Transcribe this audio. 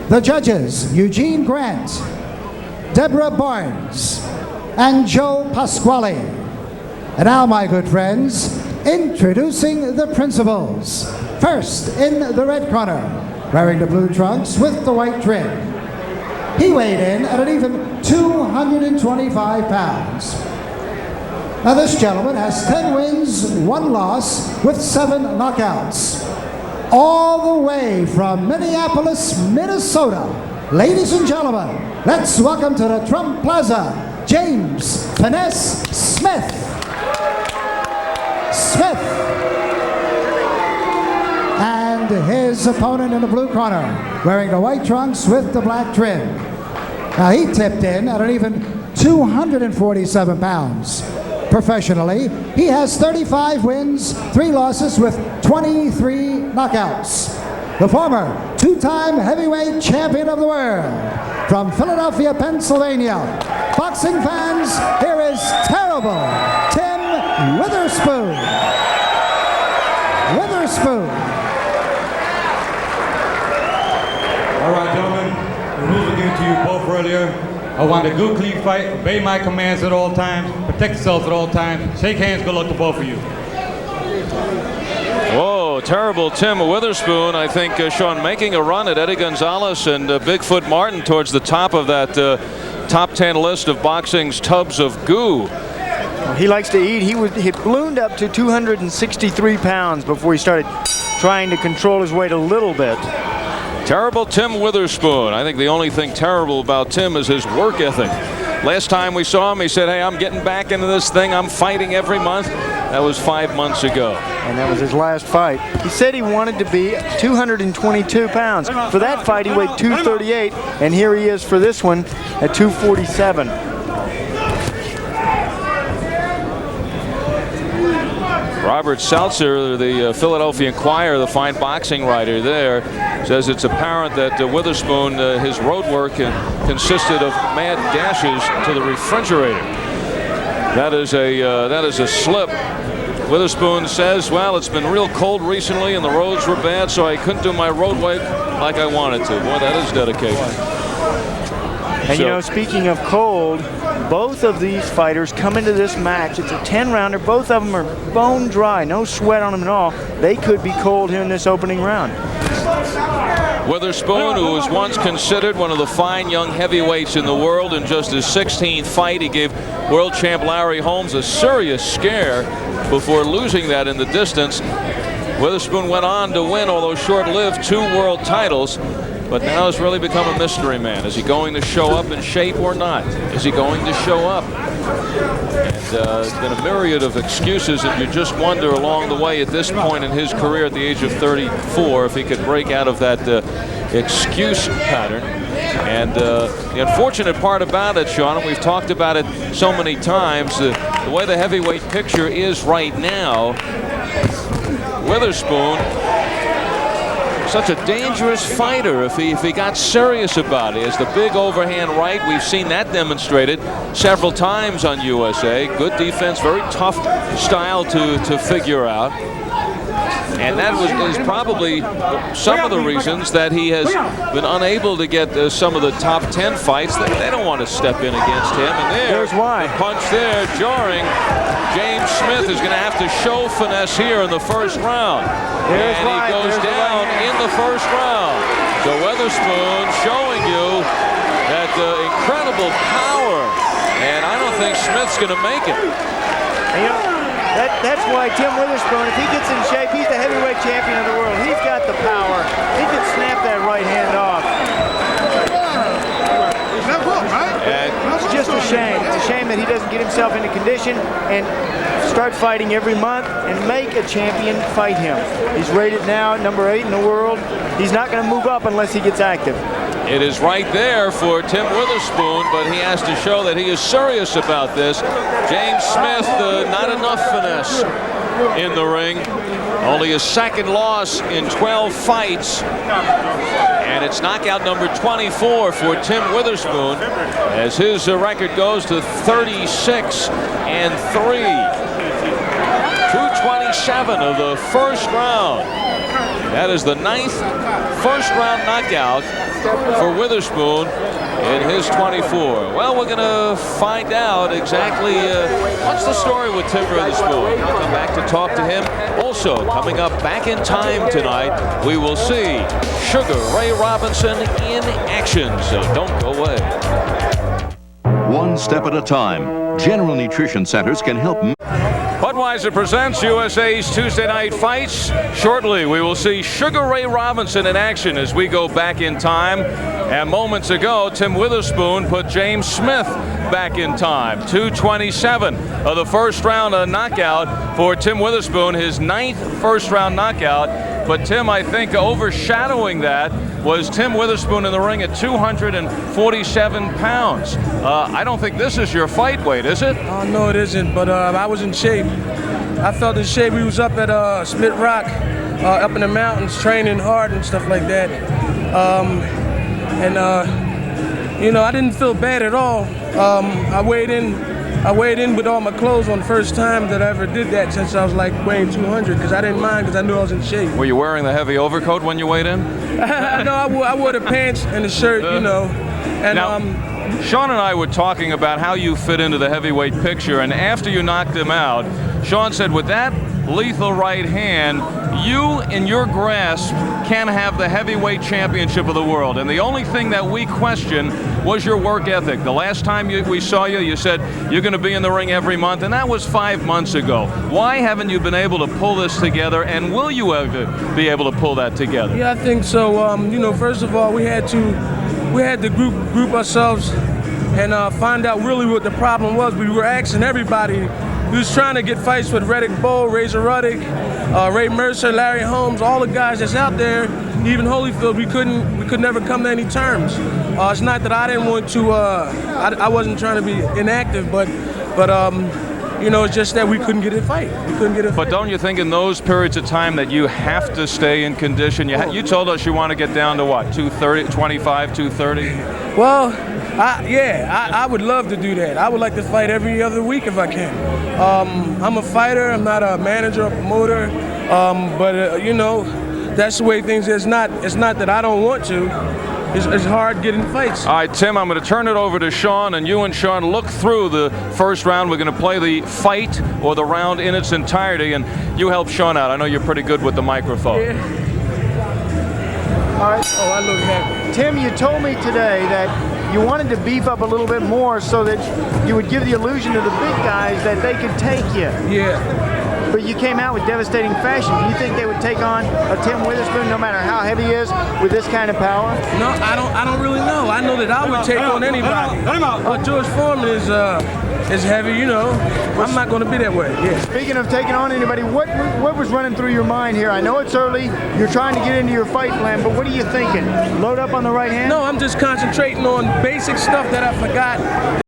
The judges, Eugene Grant, Deborah Barnes, and Joe Pasquale. And now, my good friends, introducing the principals. First, in the red corner, wearing the blue trunks with the white trim. He weighed in at an even 225 pounds. Now, this gentleman has 10 wins, 1 loss, with 7 knockouts. All the way from Minneapolis, Minnesota. Ladies and gentlemen, let's welcome to the Trump Plaza, James Finesse Smith. And his opponent in the blue corner, wearing the white trunks with the black trim. Now, he tipped in at an even 247 pounds. Professionally, he has 35 wins, 3 losses with 23 knockouts. The former 2-time heavyweight champion of the world. From Philadelphia, Pennsylvania. Boxing fans, here is terrible Tim Witherspoon. All right, gentlemen, the rules were given to you both earlier. I want a good, clean fight. Obey my commands at all times. Protect yourselves at all times. Shake hands. Good luck to both of you. Whoa, terrible Tim Witherspoon. I think, Sean, making a run at Eddie Gonzalez and Bigfoot Martin towards the top of that top 10 list of boxing's tubs of goo. He likes to eat. He ballooned up to 263 pounds before he started trying to control his weight a little bit. Terrible Tim Witherspoon. I think the only thing terrible about Tim is his work ethic. Last time we saw him, he said, hey, I'm getting back into this thing. I'm fighting every month. That was 5 months ago. And that was his last fight. He said he wanted to be 222 pounds. For that fight, he weighed 238, and here he is for this one at 247. Robert Seltzer, the Philadelphia Inquirer, the fine boxing writer there, says it's apparent that Witherspoon, his road work consisted of mad dashes to the refrigerator. That is a slip. Witherspoon says, well, it's been real cold recently and the roads were bad, so I couldn't do my road work like I wanted to. Boy, that is dedication. And you know, speaking of cold, both of these fighters come into this match. It's a 10-rounder. Both of them are bone dry, no sweat on them at all. They could be cold here in this opening round. Witherspoon, who was once considered one of the fine young heavyweights in the world, in just his 16th fight, he gave world champ Larry Holmes a serious scare before losing that in the distance. Witherspoon went on to win, although short-lived, 2 world titles. But now has really become a mystery man. Is he going to show up in shape or not? Is he going to show up? And there's been a myriad of excuses, and you just wonder along the way at this point in his career at the age of 34 if he could break out of that excuse pattern. And the unfortunate part about it, Sean, and we've talked about it so many times, the way the heavyweight picture is right now, Witherspoon, such a dangerous fighter if he got serious about it. He has the big overhand right. We've seen that demonstrated several times on USA. Good defense, very tough style to figure out. And that is probably some of the reasons that he has been unable to get some of the top 10 fights. They don't want to step in against him. And there's why. The punch there, jarring. James Smith is going to have to show finesse here in the first round. And he goes down in the first round. So Witherspoon showing you that incredible power. And I don't think Smith's going to make it. You know, that's why Tim Witherspoon, if he gets in shape, he's the heavyweight champion of the world. He's got the power. He can snap that right hand off. It's just a shame. It's a shame that he doesn't get himself into condition and start fighting every month and make a champion fight him. He's rated now at number 8 in the world. He's not going to move up unless he gets active. It is right there for Tim Witherspoon, but he has to show that he is serious about this. James Smith, not enough finesse in the ring. Only his 2nd loss in 12 fights. And it's knockout number 24 for Tim Witherspoon as his record goes to 36-3. 227 of the first round. That is the 9th first-round knockout for Witherspoon in his 24. Well, we're going to find out exactly what's the story with Tim Witherspoon. We'll come back to talk to him. Also, coming up back in time tonight, we will see Sugar Ray Robinson in action. So don't go away. One step at a time, General Nutrition Centers can help. Budweiser presents USA's Tuesday Night Fights. Shortly, we will see Sugar Ray Robinson in action as we go back in time. And moments ago, Tim Witherspoon put James Smith back in time. 2:27 of the first round, a knockout for Tim Witherspoon, his 9th first-round knockout. But Tim, I think overshadowing that was Tim Witherspoon in the ring at 247 pounds. I don't think this is your fight weight, is it? No, it isn't, but I was in shape. I felt in shape. We was up at Smith Rock, up in the mountains, training hard and stuff like that. You know, I didn't feel bad at all. I weighed in with all my clothes on the first time that I ever did that since I was like weighing 200, because I didn't mind because I knew I was in shape. Were you wearing the heavy overcoat when you weighed in? No, I wore the pants and the shirt, you know. And now, Sean and I were talking about how you fit into the heavyweight picture, and after you knocked him out, Sean said with that lethal right hand, you in your grasp can have the heavyweight championship of the world. And the only thing that we questioned was your work ethic. The last time we saw you, you said you're going to be in the ring every month, and that was 5 months ago. Why haven't you been able to pull this together, and will you ever be able to pull that together? Yeah, I think so. You know, first of all, we had to group ourselves and find out really what the problem was. We were asking everybody. We was trying to get fights with Reddick Bowe, Razor Ruddock, Ray Mercer, Larry Holmes, all the guys that's out there, even Holyfield. We could never come to any terms. It's not that I didn't want to, I wasn't trying to be inactive, but you know, it's just that we couldn't get a fight. But don't you think in those periods of time that you have to stay in condition? You told us you want to get down to what, 230, 25, 230? Well, I would love to do that. I would like to fight every other week if I can. I'm a fighter. I'm not a manager or promoter. But you know, that's the way things is. It's not that I don't want to. It's hard getting fights. All right, Tim, I'm going to turn it over to Sean, and you and Sean look through the first round. We're going to play the fight or the round in its entirety, and you help Sean out. I know you're pretty good with the microphone. Yeah. All right. Oh, I look happy. Tim, you told me today that you wanted to beef up a little bit more so that you would give the illusion to the big guys that they could take you. Yeah. But you came out with devastating fashion. Do you think they would take on a Tim Witherspoon, no matter how heavy he is, with this kind of power? No, I don't really know. I know that I would take on anybody. George Foreman is heavy, you know. I'm not going to be that way. Yeah. Speaking of taking on anybody, what was running through your mind here? I know it's early. You're trying to get into your fight plan, but what are you thinking? Load up on the right hand? No, I'm just concentrating on basic stuff that I forgot.